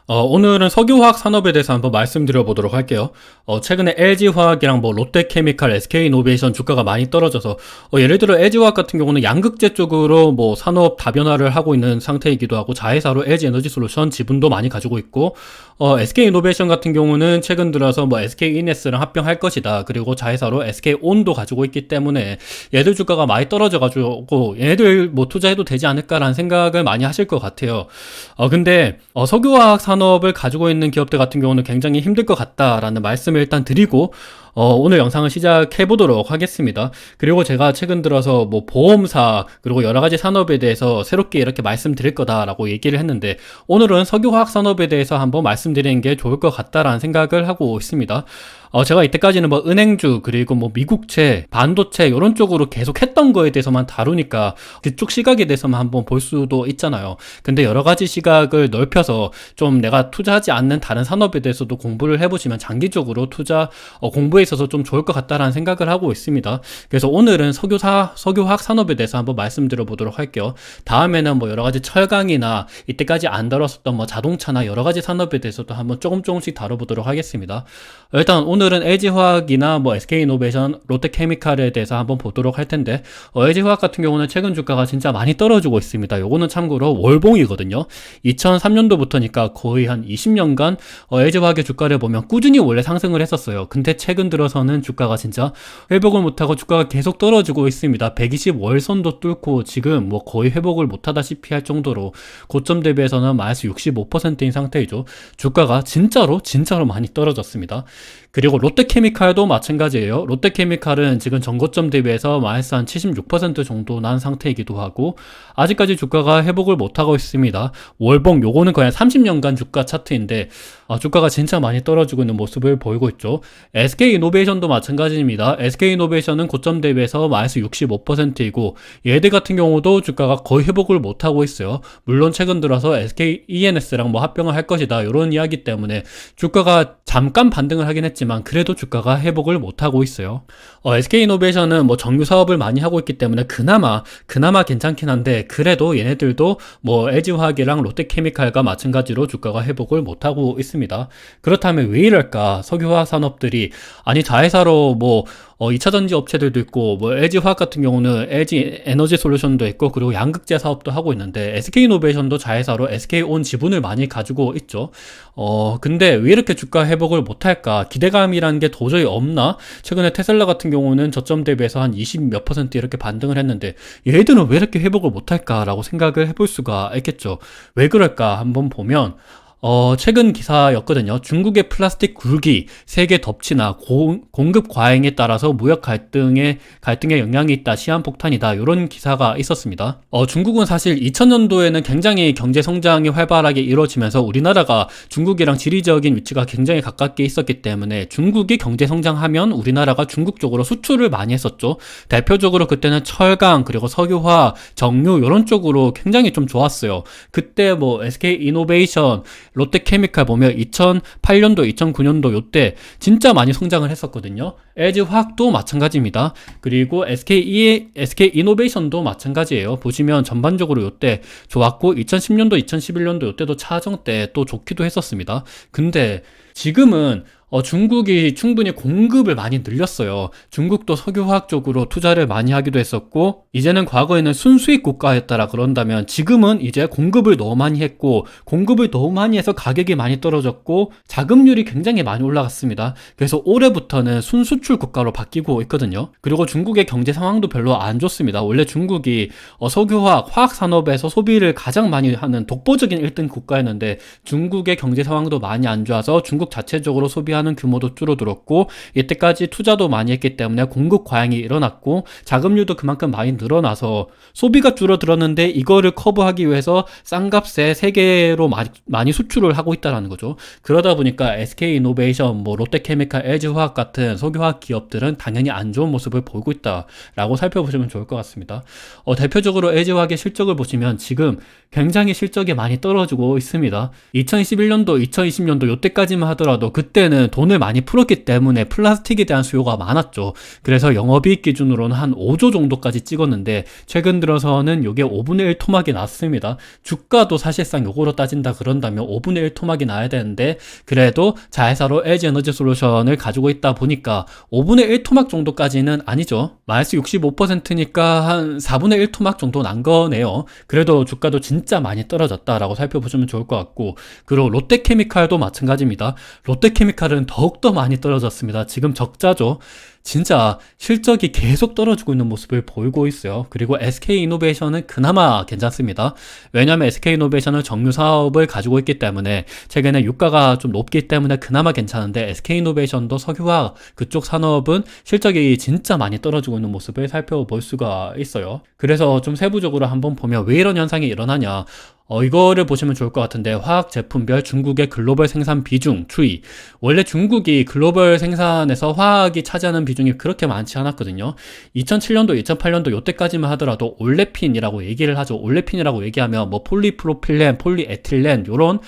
오늘은 석유화학 산업에 대해서 한번 말씀드려 보도록 할게요. 최근에 LG화학이랑 뭐 롯데케미칼, SK이노베이션 주가가 많이 떨어져서, 예를 들어 LG화학 같은 경우는 양극재 쪽으로 뭐 산업 다변화를 하고 있는 상태이기도 하고, 자회사로 LG에너지솔루션 지분도 많이 가지고 있고, SK이노베이션 같은 경우는 최근 들어서 뭐 SK이네스랑 합병할 것이다. 그리고 자회사로 SK온도 가지고 있기 때문에 얘들 주가가 많이 떨어져가지고, 얘네들 뭐 투자해도 되지 않을까라는 생각을 많이 하실 것 같아요. 근데, 석유화학 산업을 가지고 있는 기업들 같은 경우는 굉장히 힘들 것 같다라는 말씀을 일단 드리고, 오늘 영상을 시작해 보도록 하겠습니다. 그리고 제가 최근 들어서 뭐 보험사 그리고 여러 가지 산업에 대해서 새롭게 이렇게 말씀드릴 거다라고 얘기를 했는데, 오늘은 석유화학 산업에 대해서 한번 말씀드리는 게 좋을 것 같다라는 생각을 하고 있습니다. 제가 이때까지는 뭐 은행주 그리고 뭐 미국채, 반도체 이런 쪽으로 계속 했던 거에 대해서만 다루니까 그쪽 시각에 대해서만 한번 볼 수도 있잖아요. 근데 여러 가지 시각을 넓혀서 좀 내가 투자하지 않는 다른 산업에 대해서도 공부를 해보시면 장기적으로 투자 공부에 있어서 좀 좋을 것 같다라는 생각을 하고 있습니다. 그래서 오늘은 석유화학 산업에 대해서 한번 말씀드려 보도록 할게요. 다음에는 뭐 여러 가지 철강이나 이때까지 안 다뤘었던 뭐 자동차나 여러 가지 산업에 대해서도 한번 조금씩 다뤄보도록 하겠습니다. 일단 오늘은 LG화학이나 뭐 SK이노베이션, 롯데케미칼에 대해서 한번 보도록 할 텐데, LG화학 같은 경우는 최근 주가가 진짜 많이 떨어지고 있습니다. 요거는 참고로 월봉이거든요. 2003년도부터니까 거의 한 20년간 LG화학의 주가를 보면 꾸준히 원래 상승을 했었어요. 근데 최근 들어서는 주가가 진짜 회복을 못하고 주가가 계속 떨어지고 있습니다. 120 월선도 뚫고 지금 뭐 거의 회복을 못하다시피 할 정도로 고점 대비해서는 마이너스 65%인 상태이죠. 주가가 진짜로 많이 떨어졌습니다. 그리고 롯데케미칼도 마찬가지예요. 롯데케미칼은 지금 전고점 대비해서 마이너스 한 76% 정도 난 상태이기도 하고, 아직까지 주가가 회복을 못하고 있습니다. 월봉 요거는 거의 30년간 주가 차트인데, 주가가 진짜 많이 떨어지고 있는 모습을 보이고 있죠. SK이노베이션도 마찬가지입니다. SK이노베이션은 고점 대비해서 마이너스 65%이고, 얘들 같은 경우도 주가가 거의 회복을 못하고 있어요. 물론 최근 들어서 SKENS랑 뭐 합병을 할 것이다 이런 이야기 때문에 주가가 잠깐 반등을 하긴 했지만 그래도 주가가 회복을 못하고 있어요. SK이노베이션은 뭐 정유 사업을 많이 하고 있기 때문에 그나마 괜찮긴 한데, 그래도 얘네들도 뭐 LG화학이랑 롯데케미칼과 마찬가지로 주가가 회복을 못하고 있습니다. 그렇다면 왜 이럴까? 석유화학 산업들이, 아니 자회사로 뭐 2차전지 업체들도 있고, 뭐 LG화학 같은 경우는 LG 에너지 솔루션도 있고, 그리고 양극재 사업도 하고 있는데, SK이노베이션도 자회사로 SK온 지분을 많이 가지고 있죠. 근데 왜 이렇게 주가 회복을 못할까? 기대감이라는 게 도저히 없나? 최근에 테슬라 같은 경우는 저점 대비해서 한 20 몇 퍼센트 이렇게 반등을 했는데, 얘들은 왜 이렇게 회복을 못할까라고 생각을 해볼 수가 있겠죠. 왜 그럴까? 한번 보면, 최근 기사였거든요. 중국의 플라스틱 굴기, 세계 덮치나 공급 과잉에 따라서 무역 갈등에 영향이 있다, 시한폭탄이다, 이런 기사가 있었습니다. 중국은 사실 2000년도에는 굉장히 경제 성장이 활발하게 이루어지면서 우리나라가 중국이랑 지리적인 위치가 굉장히 가깝게 있었기 때문에 중국이 경제 성장하면 우리나라가 중국 쪽으로 수출을 많이 했었죠. 대표적으로 그때는 철강, 그리고 석유화, 정유 이런 쪽으로 굉장히 좀 좋았어요. 그때 뭐 SK이노베이션, 롯데케미칼 보면 2008년도, 2009년도 요때 진짜 많이 성장을 했었거든요. LG화학도 마찬가지입니다. 그리고 SK이노베이션도 마찬가지예요. 보시면 전반적으로 요때 좋았고, 2010년도, 2011년도 요때도 차정 때 또 좋기도 했었습니다. 근데 지금은 중국이 충분히 공급을 많이 늘렸어요. 중국도 석유화학 쪽으로 투자를 많이 하기도 했었고, 이제는 과거에는 순수익 국가였다라 그런다면 지금은 이제 공급을 너무 많이 했고, 공급을 너무 많이 해서 가격이 많이 떨어졌고, 자금률이 굉장히 많이 올라갔습니다. 그래서 올해부터는 순수출 국가로 바뀌고 있거든요. 그리고 중국의 경제 상황도 별로 안 좋습니다. 원래 중국이 석유화학, 화학산업에서 소비를 가장 많이 하는 독보적인 1등 국가였는데, 중국의 경제 상황도 많이 안 좋아서 중국 자체적으로 소비하는 규모도 줄어들었고, 이때까지 투자도 많이 했기 때문에 공급 과잉이 일어났고, 자금률도 그만큼 많이 늘어나서 소비가 줄어들었는데, 이거를 커버하기 위해서 싼 값에 세계로 많이 수출을 하고 있다는 거죠. 그러다 보니까 SK이노베이션, 뭐 롯데케미칼, LG화학 같은 석유화학 기업들은 당연히 안 좋은 모습을 보이고 있다라고 살펴보시면 좋을 것 같습니다. 대표적으로 LG화학의 실적을 보시면 지금 굉장히 실적이 많이 떨어지고 있습니다. 2021년도, 2020년도 이때까지만 하더라도 그때는 최근에는 돈을 많이 풀었기 때문에 플라스틱에 대한 수요가 많았죠. 그래서 영업이익 기준으로는 한 5조 정도까지 찍었는데 최근 들어서는 이게 5분의 1 토막이 났습니다. 주가도 사실상 요거로 따진다 그런다면 5분의 1 토막이 나야 되는데 그래도 자회사로 LG에너지솔루션을 가지고 있다 보니까 5분의 1 토막 정도까지는 아니죠. 마이너스 65%니까 한 4분의 1 토막 정도 난 거네요. 그래도 주가도 진짜 많이 떨어졌다라고 살펴보시면 좋을 것 같고, 그리고 롯데케미칼도 마찬가지입니다. 롯데케미칼은 더욱더 많이 떨어졌습니다. 지금 적자죠. 진짜 실적이 계속 떨어지고 있는 모습을 보이고 있어요. 그리고 SK이노베이션은 그나마 괜찮습니다. 왜냐하면 SK이노베이션은 정유 사업을 가지고 있기 때문에 최근에 유가가 좀 높기 때문에 그나마 괜찮은데, SK이노베이션도 석유화학 그쪽 산업은 실적이 진짜 많이 떨어지고 있는 모습을 살펴볼 수가 있어요. 그래서 좀 세부적으로 한번 보면 왜 이런 현상이 일어나냐, 이거를 보시면 좋을 것 같은데, 화학 제품별 중국의 글로벌 생산 비중 추이. 원래 중국이 글로벌 생산에서 화학이 차지하는 비중이 그렇게 많지 않았거든요. 2007년도, 2008년도 요때까지만 하더라도 올레핀이라고 얘기를 하죠. 올레핀이라고 얘기하면 뭐 폴리프로필렌, 폴리에틸렌 요런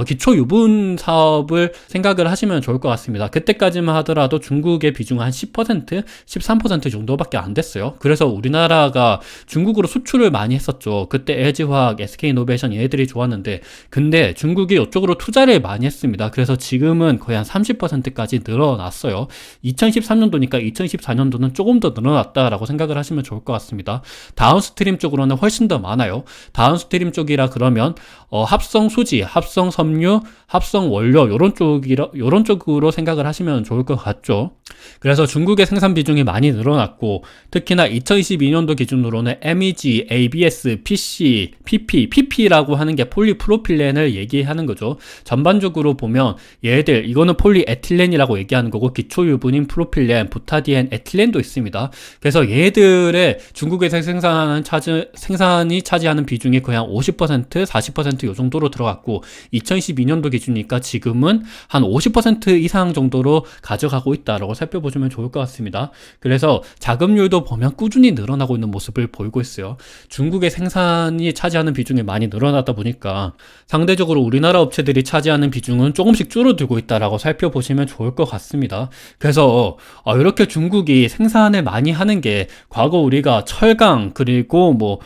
기초 유분 사업을 생각을 하시면 좋을 것 같습니다. 그때까지만 하더라도 중국의 비중은 한 10%, 13% 정도밖에 안 됐어요. 그래서 우리나라가 중국으로 수출을 많이 했었죠. 그때 LG화학, SK이노베이션 얘들이 좋았는데, 근데 중국이 이쪽으로 투자를 많이 했습니다. 그래서 지금은 거의 한 30%까지 늘어났어요. 2013년도니까 2014년도는 조금 더 늘어났다라고 생각을 하시면 좋을 것 같습니다. 다운스트림 쪽으로는 훨씬 더 많아요. 다운스트림 쪽이라 그러면 합성 수지, 합성 섬유, 합성 원료 요런 쪽으로 생각을 하시면 좋을 것 같죠. 그래서 중국의 생산 비중이 많이 늘어났고, 특히나 2022년도 기준으로는 MEG, ABS, PC, PP라고 하는 게 폴리프로필렌을 얘기하는 거죠. 전반적으로 보면 얘들, 이거는 폴리에틸렌이라고 얘기하는 거고, 기초유분인 프로필렌, 부타디엔, 에틸렌도 있습니다. 그래서 얘들의 중국에서 생산이 차지하는 비중이 거의 한 50%, 40% 요 정도로 들어갔고, 2022년도 기준이니까 지금은 한 50% 이상 정도로 가져가고 있다라고 살펴보시면 좋을 것 같습니다. 그래서 자금률도 보면 꾸준히 늘어나고 있는 모습을 보이고 있어요. 중국의 생산이 차지하는 비중이 많이 늘어나다 보니까 상대적으로 우리나라 업체들이 차지하는 비중은 조금씩 줄어들고 있다라고 살펴보시면 좋을 것 같습니다. 그래서 이렇게 중국이 생산을 많이 하는 게, 과거 우리가 철강 그리고 뭐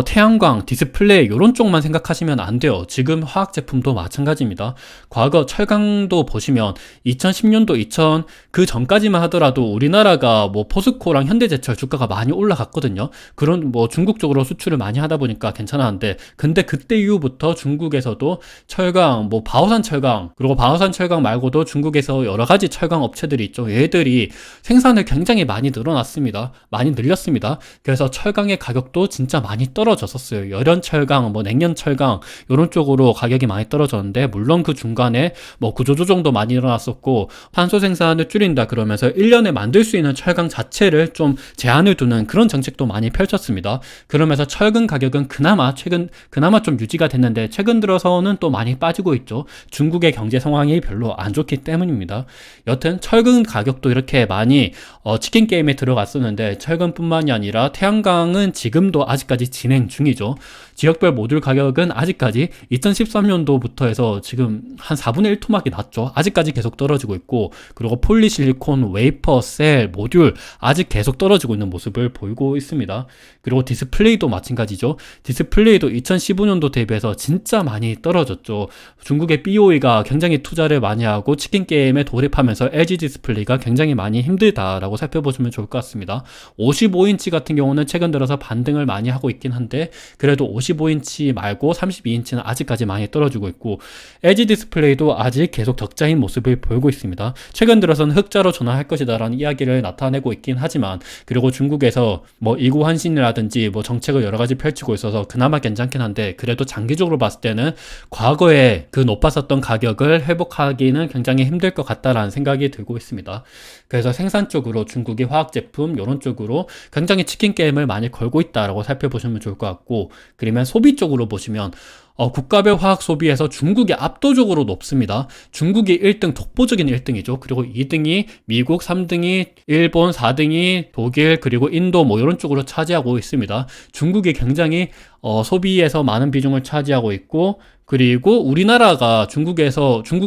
태양광, 디스플레이 이런 쪽만 생각하시면 안 돼요. 지금 화학 제품도 마찬가지입니다. 과거 철강도 보시면 2010년도, 그 전까지만 하더라도 우리나라가 뭐 포스코랑 현대제철 주가가 많이 올라갔거든요. 그런 뭐 중국 쪽으로 수출을 많이 하다 보니까 괜찮았는데, 근데 그때 이후부터 중국에서도 철강, 뭐 바오산 철강, 그리고 바오산 철강 말고도 중국에서 여러 가지 철강 업체들이 있죠. 얘들이 생산을 굉장히 많이 늘어났습니다. 많이 늘렸습니다. 그래서 철강의 가격도 진짜 많이 떨어졌었어요. 열연 철강, 뭐 냉연 철강 이런 쪽으로 가격이 많이 떨어졌는데, 물론 그 중간에 뭐 구조조정도 많이 일어났었고, 탄소 생산을 줄인다 그러면서 1년에 만들 수 있는 철강 자체를 좀 제한을 두는 그런 정책도 많이 펼쳤습니다. 그러면서 철근 가격은 그나마 좀 유지가 됐는데, 최근 들어서는 또 많이 빠지고 있죠. 중국의 경제 상황이 별로 안 좋기 때문입니다. 여튼 철근 가격도 이렇게 많이 치킨 게임에 들어갔었는데, 철근뿐만이 아니라 태양광은 지금도 아직까지 진행 중이죠. 지역별 모듈 가격은 아직까지 2013년도부터 해서 지금 한 4분의 1 토막이 났죠. 아직까지 계속 떨어지고 있고, 그리고 폴리실리콘, 웨이퍼, 셀, 모듈 아직 계속 떨어지고 있는 모습을 보이고 있습니다. 그리고 디스플레이도 마찬가지죠. 디스플레이도 2015년도 대비해서 진짜 많이 떨어졌죠. 중국의 BOE가 굉장히 투자를 많이 하고 치킨 게임에 돌입하면서 LG 디스플레이가 굉장히 많이 힘들다라고 살펴보시면 좋을 것 같습니다. 55인치 같은 경우는 최근 들어서 반등을 많이 하고 있긴 한데, 그래도 55인치 말고 32인치는 아직까지 많이 떨어지고 있고, LG 디스플레이도 아직 계속 적자인 모습을 보이고 있습니다. 최근 들어서는 흑자로 전환할 것이다 라는 이야기를 나타내고 있긴 하지만, 그리고 중국에서 뭐 이구환신이라든지 뭐 정책을 여러 가지 펼치고 있어서 그나마 괜찮긴 한데, 그래도 장기적으로 봤을 때는 과거에 그 높았었던 가격을 회복하기는 굉장히 힘들 것 같다라는 생각이 들고 있습니다. 그래서 생산 쪽으로 중국이 화학 제품 이런 쪽으로 굉장히 치킨 게임을 많이 걸고 있다라고 살펴보시면 좋을 것 같고, 그러면 소비 쪽으로 보시면 국가별 화학 소비에서 중국이 압도적으로 높습니다. 중국이 1등, 독보적인 1등이죠. 그리고 2등이 미국, 3등이 일본, 4등이 독일, 그리고 인도 뭐 이런 쪽으로 차지하고 있습니다. 중국이 굉장히 소비에서 많은 비중을 차지하고 있고, 그리고 우리나라가 중국에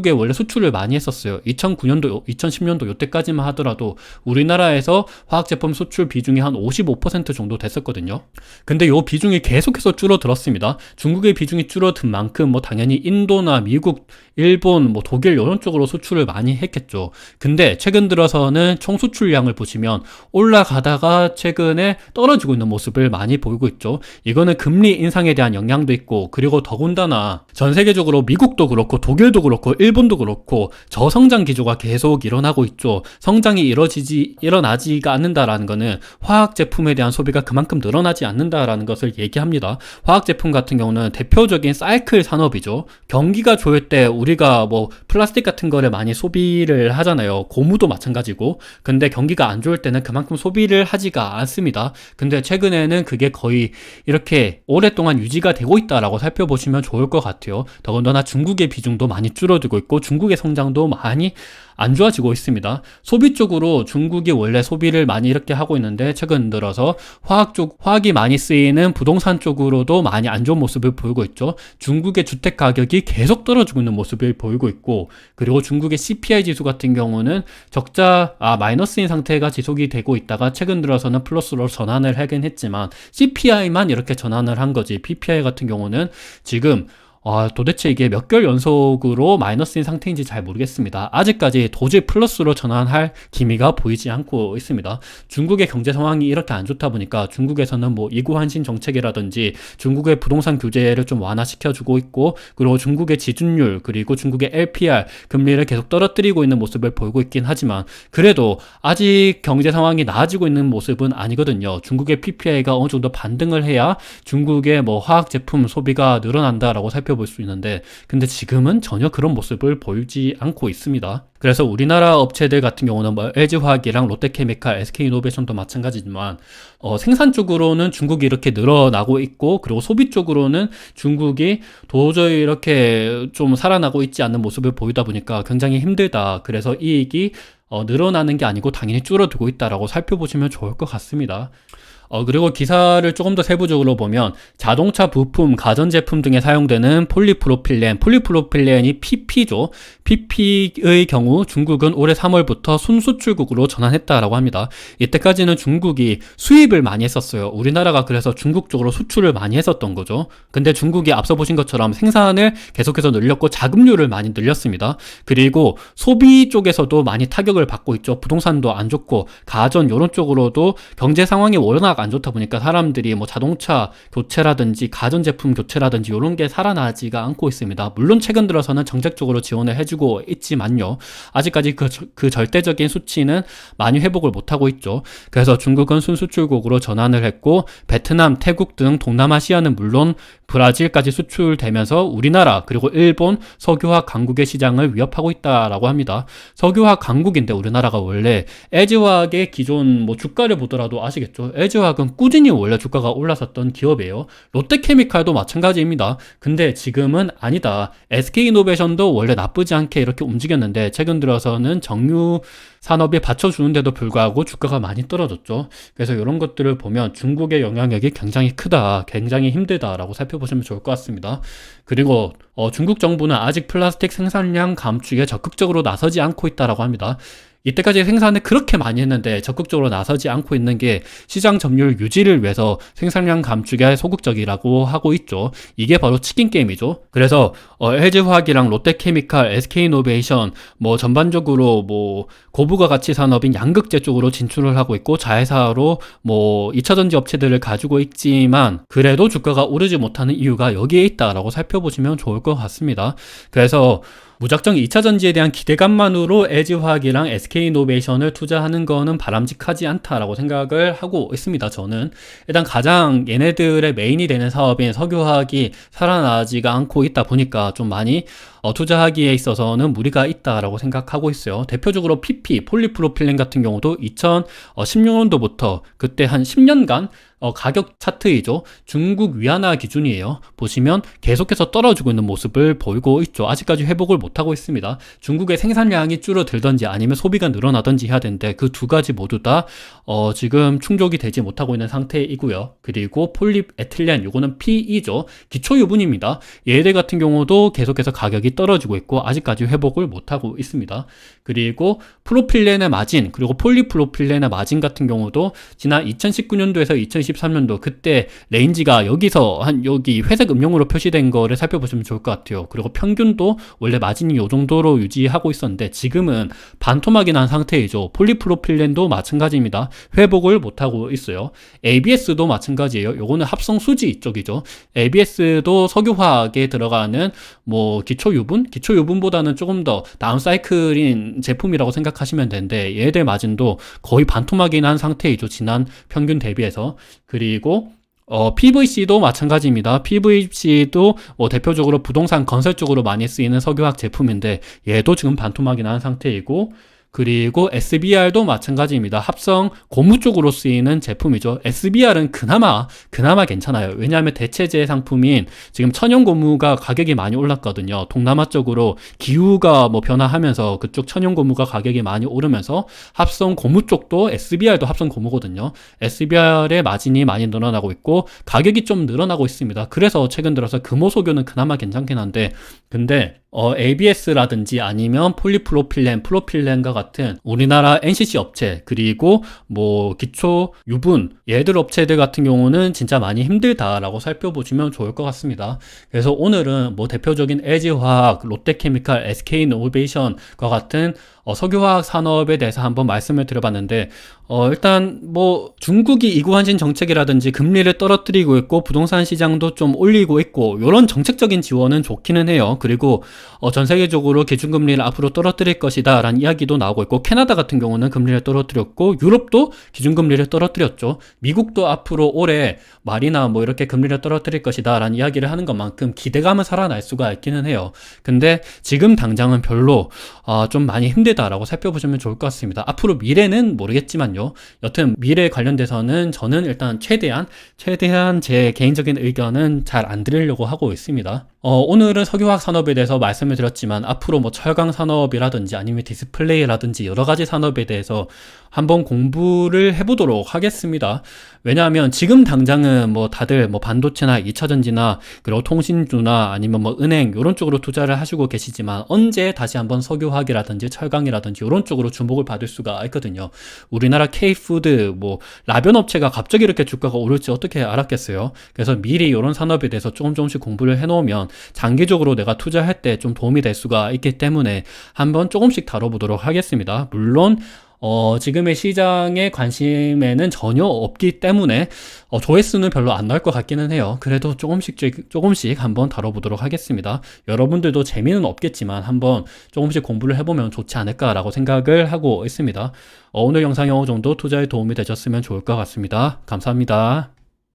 원래 수출을 많이 했었어요. 2009년도, 2010년도 요때까지만 하더라도 우리나라에서 화학제품 수출 비중이 한 55% 정도 됐었거든요. 근데 요 비중이 계속해서 줄어들었습니다. 중국의 비중이 줄어든 만큼 뭐 당연히 인도나 미국, 일본, 뭐 독일 이런 쪽으로 수출을 많이 했겠죠. 근데 최근 들어서는 총 수출량을 보시면 올라가다가 최근에 떨어지고 있는 모습을 많이 보이고 있죠. 이거는 금리 인상에 대한 영향도 있고, 그리고 더군다나 전 세계적으로 미국도 그렇고 독일도 그렇고 일본도 그렇고 저성장 기조가 계속 일어나고 있죠. 성장이 일어나지가 않는다라는 거는 화학 제품에 대한 소비가 그만큼 늘어나지 않는다라는 것을 얘기합니다. 화학 제품 같은 경우는 대표적인 사이클 산업이죠. 경기가 좋을 때 우리가 뭐 플라스틱 같은 거를 많이 소비를 하잖아요. 고무도 마찬가지고. 근데 경기가 안 좋을 때는 그만큼 소비를 하지가 않습니다. 근데 최근에는 그게 거의 이렇게 오랫동안 유지가 되고 있다라고 살펴보시면 좋을 것 같아요. 더군다나 중국의 비중도 많이 줄어들고 있고 중국의 성장도 많이 안 좋아지고 있습니다. 소비 쪽으로 중국이 원래 소비를 많이 이렇게 하고 있는데 최근 들어서 화학이 많이 쓰이는 부동산 쪽으로도 많이 안 좋은 모습을 보이고 있죠. 중국의 주택 가격이 계속 떨어지고 있는 모습을 보이고 있고, 그리고 중국의 CPI 지수 같은 경우는 마이너스인 상태가 지속이 되고 있다가 최근 들어서는 플러스로 전환을 하긴 했지만 CPI만 이렇게 전환을 한 거지, PPI 같은 경우는 지금 도대체 이게 몇 개월 연속으로 마이너스인 상태인지 잘 모르겠습니다. 아직까지 도저히 플러스로 전환할 기미가 보이지 않고 있습니다. 중국의 경제 상황이 이렇게 안 좋다 보니까 중국에서는 뭐 이구환신 정책이라든지 중국의 부동산 규제를 좀 완화시켜주고 있고, 그리고 중국의 지준율, 그리고 중국의 LPR 금리를 계속 떨어뜨리고 있는 모습을 보이고 있긴 하지만, 그래도 아직 경제 상황이 나아지고 있는 모습은 아니거든요. 중국의 PPI가 어느 정도 반등을 해야 중국의 뭐 화학 제품 소비가 늘어난다라고 볼 수 있는데, 근데 지금은 전혀 그런 모습을 보이지 않고 있습니다. 그래서 우리나라 업체들 같은 경우는 뭐 LG화학이랑 롯데케미칼, SK이노베이션도 마찬가지지만 생산 쪽으로는 중국이 이렇게 늘어나고 있고, 그리고 소비 쪽으로는 중국이 도저히 이렇게 좀 살아나고 있지 않는 모습을 보이다 보니까 굉장히 힘들다. 그래서 이익이 늘어나는 게 아니고 당연히 줄어들고 있다라고 살펴보시면 좋을 것 같습니다. 그리고 기사를 조금 더 세부적으로 보면 자동차 부품, 가전제품 등에 사용되는 폴리프로필렌이 PP죠. PP의 경우 중국은 올해 3월부터 순수출국으로 전환했다라고 합니다. 이때까지는 중국이 수입을 많이 했었어요. 우리나라가 그래서 중국 쪽으로 수출을 많이 했었던 거죠. 근데 중국이 앞서 보신 것처럼 생산을 계속해서 늘렸고 자금률을 많이 늘렸습니다. 그리고 소비 쪽에서도 많이 타격을 받고 있죠. 부동산도 안 좋고 가전 이런 쪽으로도 경제 상황이 워낙 안 좋다 보니까 사람들이 뭐 자동차 교체라든지 가전제품 교체라든지 이런 게 살아나지가 않고 있습니다. 물론 최근 들어서는 정책적으로 지원을 해주고 있지만요. 아직까지 그 절대적인 수치는 많이 회복을 못하고 있죠. 그래서 중국은 순수출국으로 전환을 했고, 베트남, 태국 등 동남아시아는 물론 브라질까지 수출되면서 우리나라 그리고 일본 석유화학 강국의 시장을 위협하고 있다라고 합니다. 석유화학 강국인데 우리나라가 원래 LG화학의 기존 뭐 주가를 보더라도 아시겠죠? LG화학은 꾸준히 원래 주가가 올랐었던 기업이에요. 롯데케미칼도 마찬가지입니다. 근데 지금은 아니다. SK이노베이션도 원래 나쁘지 않게 이렇게 움직였는데 최근 들어서는 정유 산업이 받쳐주는데도 불구하고 주가가 많이 떨어졌죠. 그래서 이런 것들을 보면 중국의 영향력이 굉장히 크다, 굉장히 힘들다라고 살펴보시면 좋을 것 같습니다. 그리고 중국 정부는 아직 플라스틱 생산량 감축에 적극적으로 나서지 않고 있다라고 합니다. 이때까지 생산을 그렇게 많이 했는데 적극적으로 나서지 않고 있는 게 시장 점유율 유지를 위해서 생산량 감축에 소극적이라고 하고 있죠. 이게 바로 치킨 게임이죠. 그래서 LG화학이랑 롯데케미칼, SK이노베이션 뭐 전반적으로 뭐 고부가 가치 산업인 양극재 쪽으로 진출을 하고 있고 자회사로 뭐 2차전지 업체들을 가지고 있지만 그래도 주가가 오르지 못하는 이유가 여기에 있다라고 살펴보시면 좋을 것 같습니다. 그래서 무작정 2차전지에 대한 기대감만으로 LG화학이랑 SK이노베이션을 투자하는 거는 바람직하지 않다라고 생각을 하고 있습니다. 저는 일단 가장 얘네들의 메인이 되는 사업인 석유화학이 살아나지가 않고 있다 보니까 좀 많이 투자하기에 있어서는 무리가 있다라고 생각하고 있어요. 대표적으로 PP, 폴리프로필렌 같은 경우도 2016년도부터 그때 한 10년간 가격 차트이죠. 중국 위안화 기준이에요. 보시면 계속해서 떨어지고 있는 모습을 보이고 있죠. 아직까지 회복을 못하고 있습니다. 중국의 생산량이 줄어들던지 아니면 소비가 늘어나던지 해야 되는데 그 두 가지 모두 다 지금 충족이 되지 못하고 있는 상태이고요. 그리고 폴리에틸렌, 요거는 PE죠. 기초유분입니다. 얘들 같은 경우도 계속해서 가격이 떨어지고 있고 아직까지 회복을 못하고 있습니다. 그리고 프로필렌의 마진, 그리고 폴리프로필렌의 마진 같은 경우도 지난 2019년도에서 2023년도 그때 레인지가 여기서 여기 회색 음영으로 표시된 거를 살펴보시면 좋을 것 같아요. 그리고 평균도 원래 마진이 이 정도로 유지하고 있었는데 지금은 반토막이 난 상태이죠. 폴리프로필렌도 마찬가지입니다. 회복을 못하고 있어요. ABS도 마찬가지예요. 요거는 합성 수지 쪽이죠. ABS도 석유화학에 들어가는 뭐 기초유분보다는 조금 더 다운사이클인 제품이라고 생각하시면 되는데 얘들 마진도 거의 반토막이 난 상태이죠. 지난 평균 대비해서. 그리고 PVC도 마찬가지입니다. PVC도 대표적으로 부동산 건설 쪽으로 많이 쓰이는 석유화학 제품인데 얘도 지금 반토막이 난 상태이고, 그리고 SBR도 마찬가지입니다. 합성 고무 쪽으로 쓰이는 제품이죠. SBR은 그나마 괜찮아요. 왜냐하면 대체재 상품인 지금 천연 고무가 가격이 많이 올랐거든요. 동남아 쪽으로 기후가 변화하면서 그쪽 천연 고무가 가격이 많이 오르면서 합성 고무 쪽도 SBR도 합성 고무거든요. SBR의 마진이 많이 늘어나고 있고 가격이 좀 늘어나고 있습니다. 그래서 최근 들어서 금호석유는 그나마 괜찮긴 한데, 근데 ABS라든지 아니면 폴리프로필렌, 프로필렌과 같은 우리나라 NCC 업체, 그리고 기초 유분 얘들 업체들 같은 경우는 진짜 많이 힘들다라고 살펴보시면 좋을 것 같습니다. 그래서 오늘은 대표적인 LG화학, 롯데케미칼, SK이노베이션과 같은 석유화학 산업에 대해서 한번 말씀을 드려봤는데, 일단 중국이 이구환신 정책이라든지 금리를 떨어뜨리고 있고 부동산 시장도 좀 올리고 있고 이런 정책적인 지원은 좋기는 해요. 그리고 전 세계적으로 기준금리를 앞으로 떨어뜨릴 것이다 라는 이야기도 나오고 있고, 캐나다 같은 경우는 금리를 떨어뜨렸고 유럽도 기준금리를 떨어뜨렸죠. 미국도 앞으로 올해 말이나 이렇게 금리를 떨어뜨릴 것이다 라는 이야기를 하는 것만큼 기대감은 살아날 수가 있기는 해요. 근데 지금 당장은 별로 좀 많이 힘들다라고 살펴보시면 좋을 것 같습니다. 앞으로 미래는 모르겠지만요. 여튼 미래에 관련돼서는 저는 일단 최대한 제 개인적인 의견은 잘 안 드리려고 하고 있습니다. 오늘은 석유화학 산업에 대해서 말씀을 드렸지만 앞으로 철강 산업이라든지 아니면 디스플레이라든지 여러 가지 산업에 대해서 한번 공부를 해보도록 하겠습니다. 왜냐하면 지금 당장은 다들 반도체나 2차전지나 그리고 통신주나 아니면 은행 이런 쪽으로 투자를 하시고 계시지만 언제 다시 한번 석유화학이라든지 철강이라든지 이런 쪽으로 주목을 받을 수가 있거든요. 우리나라 K푸드 라변 업체가 갑자기 이렇게 주가가 오를지 어떻게 알았겠어요. 그래서 미리 이런 산업에 대해서 조금씩 공부를 해놓으면 장기적으로 내가 투자할 때 좀 도움이 될 수가 있기 때문에 한번 조금씩 다뤄보도록 하겠습니다. 물론 지금의 시장의 관심에는 전혀 없기 때문에 조회수는 별로 안 나올 것 같기는 해요. 그래도 조금씩 한번 다뤄보도록 하겠습니다. 여러분들도 재미는 없겠지만 한번 조금씩 공부를 해보면 좋지 않을까라고 생각을 하고 있습니다. 오늘 영상이 어느 정도 투자에 도움이 되셨으면 좋을 것 같습니다. 감사합니다.